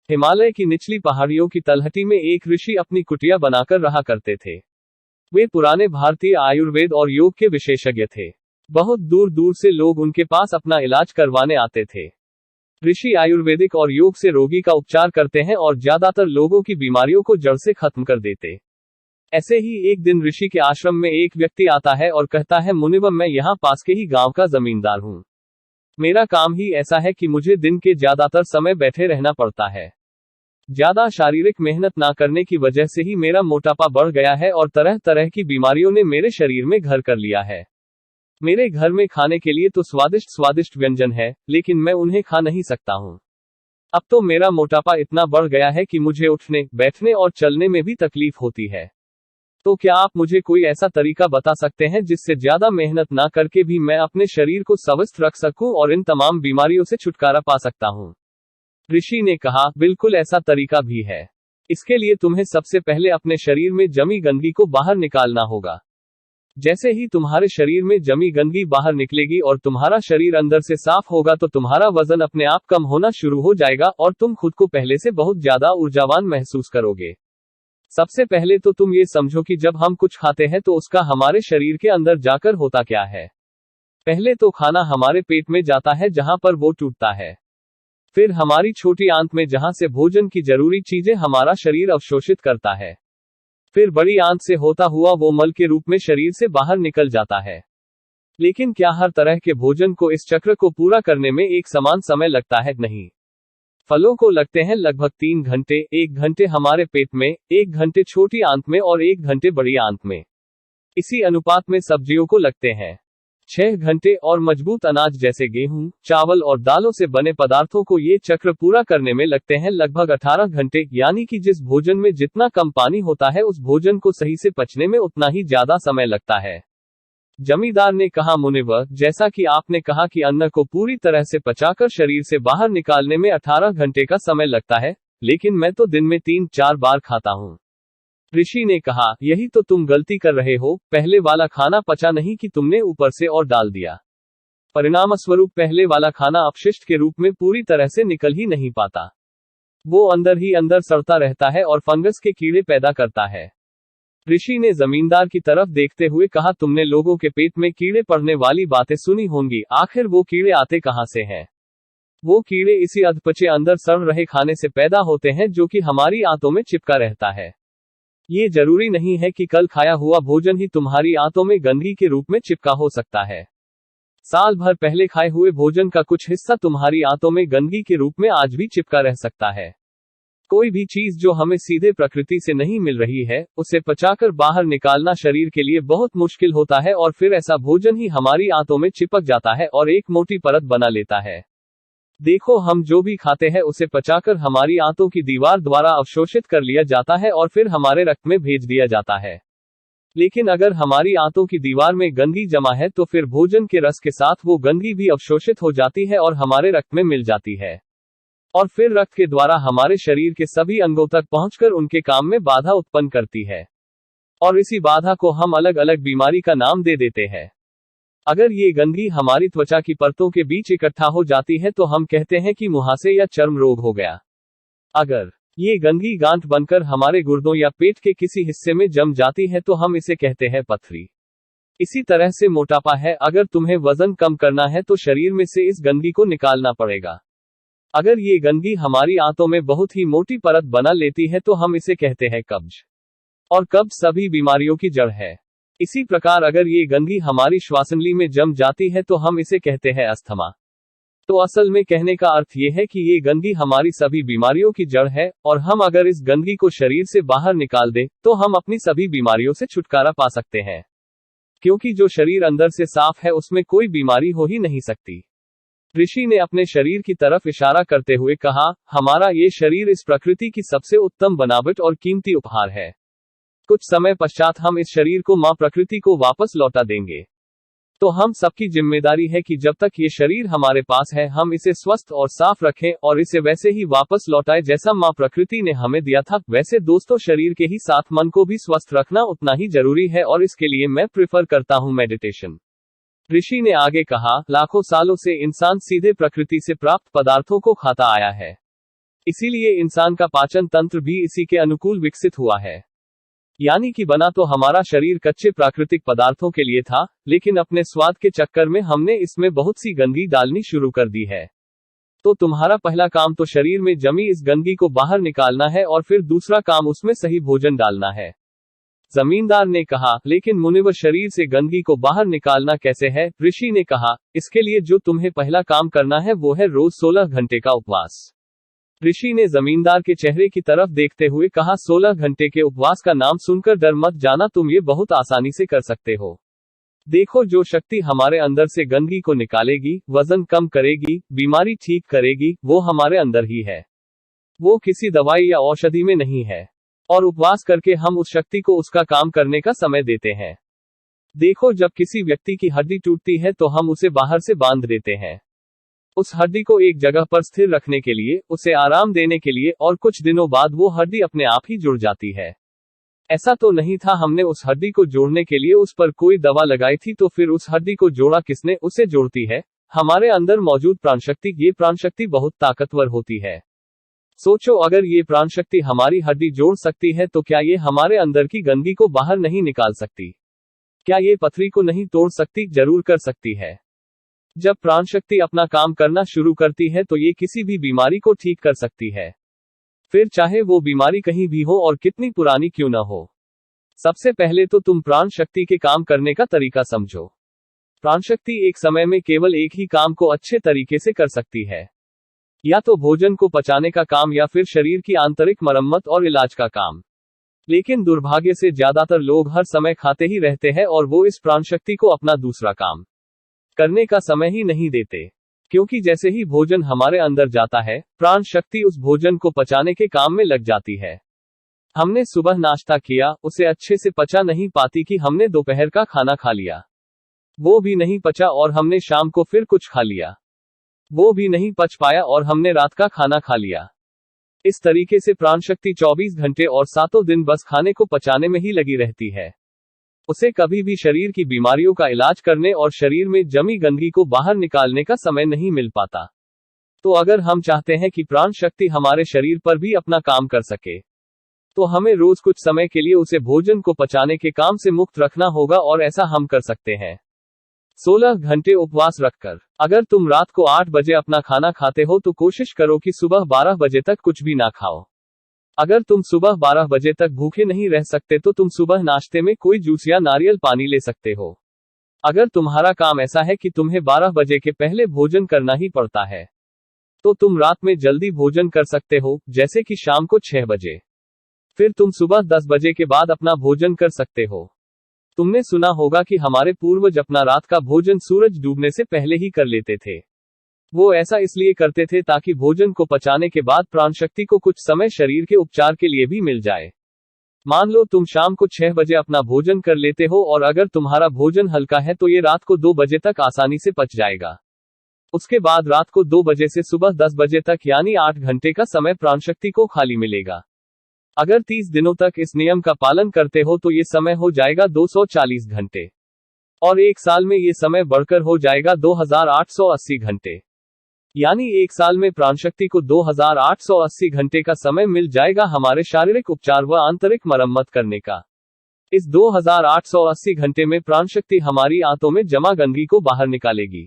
हिमालय की निचली पहाड़ियों की तलहटी में एक ऋषि अपनी कुटिया बनाकर रहा करते थे। वे पुराने भारतीय आयुर्वेद और योग के विशेषज्ञ थे। बहुत दूर दूर से लोग उनके पास अपना इलाज करवाने आते थे। ऋषि आयुर्वेदिक और योग से रोगी का उपचार करते हैं और ज्यादातर लोगों की बीमारियों को जड़ से खत्म कर देते। ऐसे ही एक दिन ऋषि के आश्रम में एक व्यक्ति आता है और कहता है, मुनिवर, मैं यहाँ पास के ही गांव का जमींदार हूँ। मेरा काम ही ऐसा है कि मुझे दिन के ज्यादातर समय बैठे रहना पड़ता है। ज्यादा शारीरिक मेहनत ना करने की वजह से ही मेरा मोटापा बढ़ गया है और तरह तरह की बीमारियों ने मेरे शरीर में घर कर लिया है। मेरे घर में खाने के लिए तो स्वादिष्ट स्वादिष्ट व्यंजन है, लेकिन मैं उन्हें खा नहीं सकता हूँ। अब तो मेरा मोटापा इतना बढ़ गया है कि मुझे उठने, बैठने और चलने में भी तकलीफ होती है। तो क्या आप मुझे कोई ऐसा तरीका बता सकते हैं जिससे ज्यादा मेहनत ना करके भी मैं अपने शरीर को स्वस्थ रख सकूं और इन तमाम बीमारियों से छुटकारा पा सकता हूं? ऋषि ने कहा, बिल्कुल ऐसा तरीका भी है। इसके लिए तुम्हें सबसे पहले अपने शरीर में जमी गंदगी को बाहर निकालना होगा। जैसे ही तुम्हारे शरीर में जमी गंदगी बाहर निकलेगी और तुम्हारा शरीर अंदर से साफ होगा तो तुम्हारा वजन अपने आप कम होना शुरू हो जाएगा और तुम खुद को पहले से बहुत ज्यादा ऊर्जावान महसूस करोगे। सबसे पहले तो तुम ये समझो कि जब हम कुछ खाते हैं तो उसका हमारे शरीर के अंदर जाकर होता क्या है। पहले तो खाना हमारे पेट में जाता है जहां पर वो टूटता है। फिर हमारी छोटी आंत में जहां से भोजन की जरूरी चीजें हमारा शरीर अवशोषित करता है। फिर बड़ी आंत से होता हुआ वो मल के रूप में शरीर से बाहर निकल जाता है। लेकिन क्या हर तरह के भोजन को इस चक्र को पूरा करने में एक समान समय लगता है? नहीं। फलों को लगते हैं लगभग 3 घंटे, 1 घंटे हमारे पेट में, 1 घंटे छोटी आंत में और 1 घंटे बड़ी आंत में। इसी अनुपात में सब्जियों को लगते हैं 6 घंटे और मजबूत अनाज जैसे गेहूं, चावल और दालों से बने पदार्थों को ये चक्र पूरा करने में लगते हैं लगभग 18 घंटे। यानी कि जिस भोजन में जितना कम पानी होता है उस भोजन को सही से पचने में उतना ही ज्यादा समय लगता है। जमींदार ने कहा, मुनिवर, जैसा कि आपने कहा कि अन्न को पूरी तरह से पचाकर शरीर से बाहर निकालने में 18 घंटे का समय लगता है, लेकिन मैं तो दिन में 3-4 बार खाता हूँ। ऋषि ने कहा, यही तो तुम गलती कर रहे हो। पहले वाला खाना पचा नहीं कि तुमने ऊपर से और डाल दिया। परिणामस्वरूप पहले वाला खाना अपशिष्ट के रूप में पूरी तरह से निकल ही नहीं पाता। वो अंदर ही अंदर सड़ता रहता है और फंगस के कीड़े पैदा करता है। ऋषि ने जमींदार की तरफ देखते हुए कहा, तुमने लोगों के पेट में कीड़े पड़ने वाली बातें सुनी होंगी। आखिर वो कीड़े आते कहां से हैं? वो कीड़े इसी अधपचे अंदर सड़ रहे खाने से पैदा होते हैं जो कि हमारी आंतों में चिपका रहता है। ये जरूरी नहीं है कि कल खाया हुआ भोजन ही तुम्हारी आंतों में गंदगी के रूप में चिपका हो सकता है। साल भर पहले खाए हुए भोजन का कुछ हिस्सा तुम्हारी आंतों में गंदगी के रूप में आज भी चिपका रह सकता है। कोई भी चीज जो हमें सीधे प्रकृति से नहीं मिल रही है, उसे पचाकर बाहर निकालना शरीर के लिए बहुत मुश्किल होता है और फिर ऐसा भोजन ही हमारी आंतों में चिपक जाता है और एक मोटी परत बना लेता है। देखो, हम जो भी खाते हैं उसे पचाकर हमारी आंतों की दीवार द्वारा अवशोषित कर लिया जाता है और फिर हमारे रक्त में भेज दिया जाता है। लेकिन अगर हमारी आंतों की दीवार में गंदगी जमा है तो फिर भोजन के रस के साथ वो गंदगी भी अवशोषित हो जाती है और हमारे रक्त में मिल जाती है, और फिर रक्त के द्वारा हमारे शरीर के सभी अंगों तक पहुंचकर उनके काम में बाधा उत्पन्न करती है। और इसी बाधा को हम अलग अलग बीमारी का नाम दे देते हैं। अगर ये गंदगी हमारी त्वचा की परतों के बीच इकट्ठा हो जाती है तो हम कहते हैं कि मुहासे या चर्म रोग हो गया। अगर ये गंदगी गांठ बनकर हमारे गुर्दों या पेट के किसी हिस्से में जम जाती है तो हम इसे कहते हैं पथरी। इसी तरह से मोटापा है। अगर तुम्हें वजन कम करना है तो शरीर में से इस गंदगी को निकालना पड़ेगा। अगर ये गंदगी हमारी आंतों में बहुत ही मोटी परत बना लेती है तो हम इसे कहते हैं कब्ज, और कब्ज सभी बीमारियों की जड़ है। इसी प्रकार अगर ये गंदगी हमारी श्वासनली में जम जाती है तो हम इसे कहते हैं अस्थमा। तो असल में कहने का अर्थ ये है कि ये गंदगी हमारी सभी बीमारियों की जड़ है, और हम अगर इस गंदगी को शरीर से बाहर निकाल दें तो हम अपनी सभी बीमारियों से छुटकारा पा सकते हैं। क्योंकि जो शरीर अंदर से साफ है उसमें कोई बीमारी हो ही नहीं सकती। ऋषि ने अपने शरीर की तरफ इशारा करते हुए कहा, हमारा ये शरीर इस प्रकृति की सबसे उत्तम बनावट और कीमती उपहार है। कुछ समय पश्चात हम इस शरीर को मां प्रकृति को वापस लौटा देंगे। तो हम सबकी जिम्मेदारी है कि जब तक ये शरीर हमारे पास है हम इसे स्वस्थ और साफ रखें और इसे वैसे ही वापस लौटाएं जैसा मां प्रकृति ने हमें दिया था। वैसे दोस्तों, शरीर के ही साथ मन को भी स्वस्थ रखना उतना ही जरूरी है और इसके लिए मैं प्रेफर करता हूं मेडिटेशन। ऋषि ने आगे कहा, लाखों सालों से इंसान सीधे प्रकृति से प्राप्त पदार्थों को खाता आया है। इसीलिए इंसान का पाचन तंत्र भी इसी के अनुकूल विकसित हुआ है। यानी कि बना तो हमारा शरीर कच्चे प्राकृतिक पदार्थों के लिए था, लेकिन अपने स्वाद के चक्कर में हमने इसमें बहुत सी गंदगी डालनी शुरू कर दी है। तो तुम्हारा पहला काम तो शरीर में जमी इस गंदगी को बाहर निकालना है और फिर दूसरा काम उसमें सही भोजन डालना है। जमींदार ने कहा, लेकिन मुनिवर शरीर से गंदगी को बाहर निकालना कैसे है? ऋषि ने कहा, इसके लिए जो तुम्हें पहला काम करना है वो है रोज 16 घंटे का उपवास। ऋषि ने जमींदार के चेहरे की तरफ देखते हुए कहा, 16 घंटे के उपवास का नाम सुनकर डर मत जाना, तुम ये बहुत आसानी से कर सकते हो। देखो, जो शक्ति हमारे अंदर से गंदगी को निकालेगी, वजन कम करेगी, बीमारी ठीक करेगी, वो हमारे अंदर ही है। वो किसी दवाई या औषधि में नहीं है। और उपवास करके हम उस शक्ति को उसका काम करने का समय देते हैं। देखो, जब किसी व्यक्ति की हड्डी टूटती है तो हम उसे बाहर से बांध देते हैं। उस हड्डी को एक जगह पर स्थिर रखने के लिए, उसे आराम देने के लिए, और कुछ दिनों बाद वो हड्डी अपने आप ही जुड़ जाती है। ऐसा तो नहीं था हमने उस हड्डी को जोड़ने के लिए उस पर कोई दवा लगाई थी, तो फिर उस हड्डी को जोड़ा किसने? उसे जोड़ती है हमारे अंदर मौजूद प्राणशक्ति। ये प्राणशक्ति बहुत ताकतवर होती है। सोचो, अगर ये प्राणशक्ति हमारी हड्डी जोड़ सकती है तो क्या ये हमारे अंदर की गंदगी को बाहर नहीं निकाल सकती? क्या ये पथरी को नहीं तोड़ सकती? जरूर कर सकती है। जब प्राणशक्ति अपना काम करना शुरू करती है तो ये किसी भी बीमारी को ठीक कर सकती है, फिर चाहे वो बीमारी कहीं भी हो और कितनी पुरानी क्यों ना हो। सबसे पहले तो तुम प्राण शक्ति के काम करने का तरीका समझो। प्राण शक्ति एक समय में केवल एक ही काम को अच्छे तरीके से कर सकती है, या तो भोजन को पचाने का काम या फिर शरीर की आंतरिक मरम्मत और इलाज का काम। लेकिन दुर्भाग्य से ज्यादातर लोग हर समय खाते ही रहते हैं और वो इस प्राण शक्ति को अपना दूसरा काम करने का समय ही नहीं देते। क्योंकि जैसे ही भोजन हमारे अंदर जाता है, प्राण शक्ति उस भोजन को पचाने के काम में लग जाती है। हमने सुबह नाश्ता किया, उसे अच्छे से पचा नहीं पाती कि हमने दोपहर का खाना खा लिया, वो भी नहीं पचा, और हमने शाम को फिर कुछ खा लिया, वो भी नहीं पच पाया, और हमने रात का खाना खा लिया। इस तरीके से प्राण शक्ति 24 घंटे और 7 दिन बस खाने को पचाने में ही लगी रहती है। उसे कभी भी शरीर की बीमारियों का इलाज करने और शरीर में जमी गंदगी को बाहर निकालने का समय नहीं मिल पाता। तो अगर हम चाहते हैं कि प्राण शक्ति हमारे शरीर पर भी अपना काम कर सके, तो हमें रोज कुछ समय के लिए उसे भोजन को पचाने के काम से मुक्त रखना होगा, और ऐसा हम कर सकते हैं 16 घंटे उपवास रखकर। अगर तुम रात को 8 बजे अपना खाना खाते हो तो कोशिश करो कि सुबह 12 बजे तक कुछ भी ना खाओ। अगर तुम सुबह 12 बजे तक भूखे नहीं रह सकते तो तुम सुबह नाश्ते में कोई जूस या नारियल पानी ले सकते हो। अगर तुम्हारा काम ऐसा है कि तुम्हें 12 बजे के पहले भोजन करना ही पड़ता है, तो तुम रात में जल्दी भोजन कर सकते हो, जैसे कि शाम को 6 बजे। फिर तुम सुबह 10 बजे के बाद अपना भोजन कर सकते हो। तुमने सुना होगा कि हमारे पूर्वज अपना रात का भोजन सूरज डूबने से पहले ही कर लेते थे। वो ऐसा इसलिए करते थे ताकि भोजन को पचाने के बाद प्राण शक्ति को कुछ समय शरीर के उपचार के लिए भी मिल जाए। मान लो तुम शाम को 6 बजे अपना भोजन कर लेते हो, और अगर तुम्हारा भोजन हल्का है तो ये रात को 2 बजे तक आसानी से पच जाएगा। उसके बाद रात को 2 बजे से सुबह 10 बजे तक, यानी 8 घंटे का समय प्राण शक्ति को खाली मिलेगा। अगर 30 दिनों तक इस नियम का पालन करते हो तो ये समय हो जाएगा 240 घंटे, और एक साल में ये समय बढ़कर हो जाएगा 2880 घंटे। यानी एक साल में प्राणशक्ति को 2880 घंटे का समय मिल जाएगा हमारे शारीरिक उपचार व आंतरिक मरम्मत करने का। इस 2880 घंटे में प्राणशक्ति हमारी आंतों में जमा गंदगी को बाहर निकालेगी,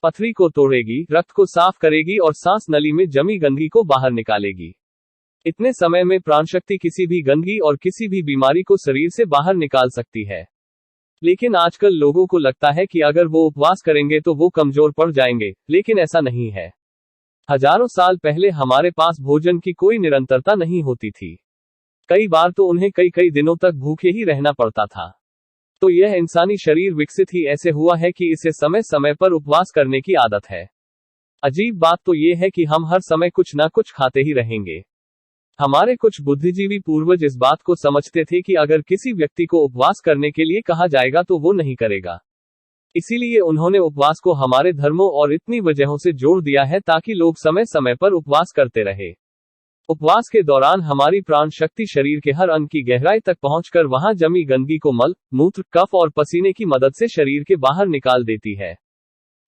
पथरी को तोड़ेगी, रक्त को साफ करेगी और सांस नली में जमी गंदगी को बाहर निकालेगी। इतने समय में प्राणशक्ति किसी भी गंदगी और किसी भी बीमारी को शरीर से बाहर निकाल सकती है। लेकिन आजकल लोगों को लगता है कि अगर वो उपवास करेंगे तो वो कमजोर पड़ जाएंगे, लेकिन ऐसा नहीं है। हजारों साल पहले हमारे पास भोजन की कोई निरंतरता नहीं होती थी। कई बार तो उन्हें कई दिनों तक भूखे ही रहना पड़ता था। तो यह इंसानी शरीर विकसित ही ऐसे हुआ है कि इसे समय समय पर उपवास करने की आदत है। अजीब बात तो ये है कि हम हर समय कुछ ना कुछ खाते ही रहेंगे। हमारे कुछ बुद्धिजीवी पूर्वज इस बात को समझते थे कि अगर किसी व्यक्ति को उपवास करने के लिए कहा जाएगा तो वो नहीं करेगा। इसीलिए उन्होंने उपवास को हमारे धर्मों और इतनी वजहों से जोड़ दिया है ताकि लोग समय समय पर उपवास करते रहे। उपवास के दौरान हमारी प्राण शक्ति शरीर के हर अंग की गहराई तक पहुंचकर वहां जमी गंदगी को मल, मूत्र, कफ और पसीने की मदद से शरीर के बाहर निकाल देती है।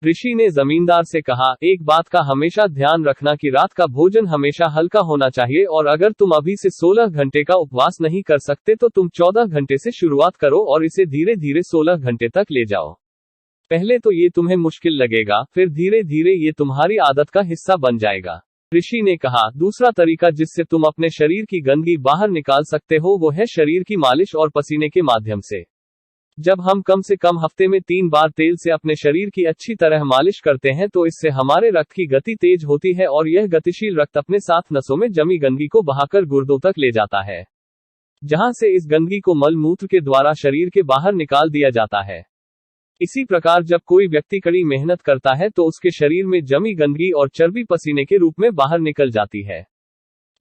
ऋषि ने जमींदार से कहा, एक बात का हमेशा ध्यान रखना कि रात का भोजन हमेशा हल्का होना चाहिए, और अगर तुम अभी से 16 घंटे का उपवास नहीं कर सकते तो तुम 14 घंटे से शुरुआत करो और इसे धीरे धीरे 16 घंटे तक ले जाओ। पहले तो ये तुम्हें मुश्किल लगेगा, फिर धीरे धीरे ये तुम्हारी आदत का हिस्सा बन जाएगा। ऋषि ने कहा, दूसरा तरीका जिससे तुम अपने शरीर की गंदगी बाहर निकाल सकते हो वो है शरीर की मालिश और पसीने के माध्यम से। जब हम कम से कम हफ्ते में 3 बार तेल से अपने शरीर की अच्छी तरह मालिश करते हैं तो इससे हमारे रक्त की गति तेज होती है और यह गतिशील रक्त अपने साथ नसों में जमी गंदगी को बहाकर गुर्दों तक ले जाता है, जहां से इस गंदगी को मल मूत्र के द्वारा शरीर के बाहर निकाल दिया जाता है। इसी प्रकार जब कोई व्यक्ति कड़ी मेहनत करता है तो उसके शरीर में जमी गंदगी और चर्बी पसीने के रूप में बाहर निकल जाती है।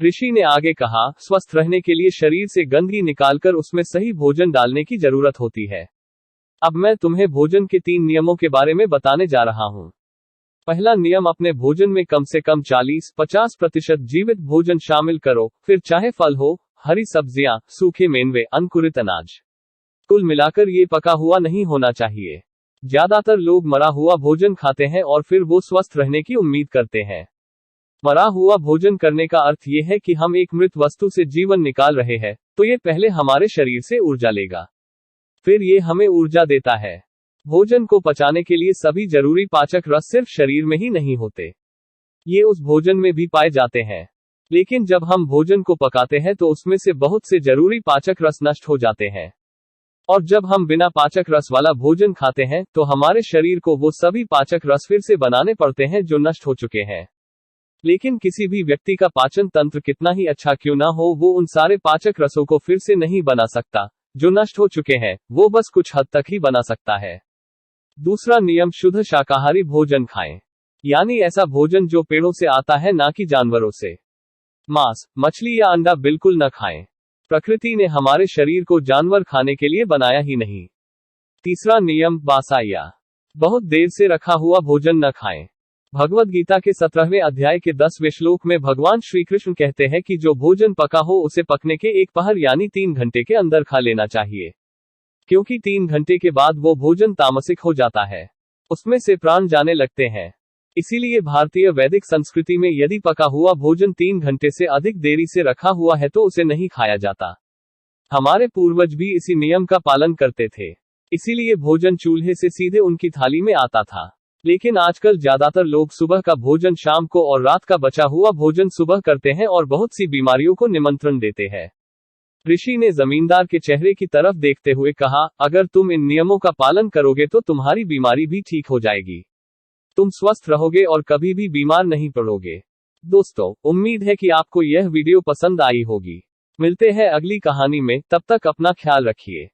ऋषि ने आगे कहा, स्वस्थ रहने के लिए शरीर से गंदगी निकालकर उसमें सही भोजन डालने की जरूरत होती है। अब मैं तुम्हें भोजन के 3 नियमों के बारे में बताने जा रहा हूं। पहला नियम, अपने भोजन में कम से कम 40-50% जीवित भोजन शामिल करो, फिर चाहे फल हो, हरी सब्जियां, सूखे मेवे, अंकुरित अनाज। कुल मिलाकर ये पका हुआ नहीं होना चाहिए। ज्यादातर लोग मरा हुआ भोजन खाते हैं और फिर वो स्वस्थ रहने की उम्मीद करते हैं। मरा हुआ भोजन करने का अर्थ ये है कि हम एक मृत वस्तु से जीवन निकाल रहे हैं, तो ये पहले हमारे शरीर से ऊर्जा लेगा, फिर ये हमें ऊर्जा देता है। भोजन को पचाने के लिए सभी जरूरी पाचक रस सिर्फ शरीर में ही नहीं होते, ये उस भोजन में भी पाए जाते हैं। लेकिन जब हम भोजन को पकाते हैं तो उसमें से बहुत से जरूरी पाचक रस नष्ट हो जाते हैं, और जब हम बिना पाचक रस वाला भोजन खाते हैं तो हमारे शरीर को वो सभी पाचक रस फिर से बनाने पड़ते हैं जो नष्ट हो चुके हैं। लेकिन किसी भी व्यक्ति का पाचन तंत्र कितना ही अच्छा क्यों ना हो, वो उन सारे पाचक रसों को फिर से नहीं बना सकता जो नष्ट हो चुके हैं, वो बस कुछ हद तक ही बना सकता है। दूसरा नियम, शुद्ध शाकाहारी भोजन खाएं, यानी ऐसा भोजन जो पेड़ों से आता है, ना कि जानवरों से। मांस, मछली या अंडा बिल्कुल न खाएं। प्रकृति ने हमारे शरीर को जानवर खाने के लिए बनाया ही नहीं। तीसरा नियम, बासा या बहुत देर से रखा हुआ भोजन न खाएं। भगवद गीता के 17वें अध्याय के 10वें श्लोक में भगवान श्री कृष्ण कहते हैं कि जो भोजन पका हो उसे पकने के 1 पहर यानी 3 घंटे के अंदर खा लेना चाहिए, क्योंकि 3 घंटे के बाद वो भोजन तामसिक हो जाता है, उसमें से प्राण जाने लगते हैं। इसीलिए भारतीय वैदिक संस्कृति में यदि पका हुआ भोजन 3 घंटे से अधिक देरी से रखा हुआ है तो उसे नहीं खाया जाता। हमारे पूर्वज भी इसी नियम का पालन करते थे, इसीलिए भोजन चूल्हे से सीधे उनकी थाली में आता था। लेकिन आजकल ज्यादातर लोग सुबह का भोजन शाम को और रात का बचा हुआ भोजन सुबह करते हैं और बहुत सी बीमारियों को निमंत्रण देते हैं। ऋषि ने जमींदार के चेहरे की तरफ देखते हुए कहा, अगर तुम इन नियमों का पालन करोगे तो तुम्हारी बीमारी भी ठीक हो जाएगी, तुम स्वस्थ रहोगे और कभी भी बीमार नहीं पड़ोगे। दोस्तों, उम्मीद है कि आपको यह वीडियो पसंद आई होगी। मिलते हैं अगली कहानी में, तब तक अपना ख्याल रखिए।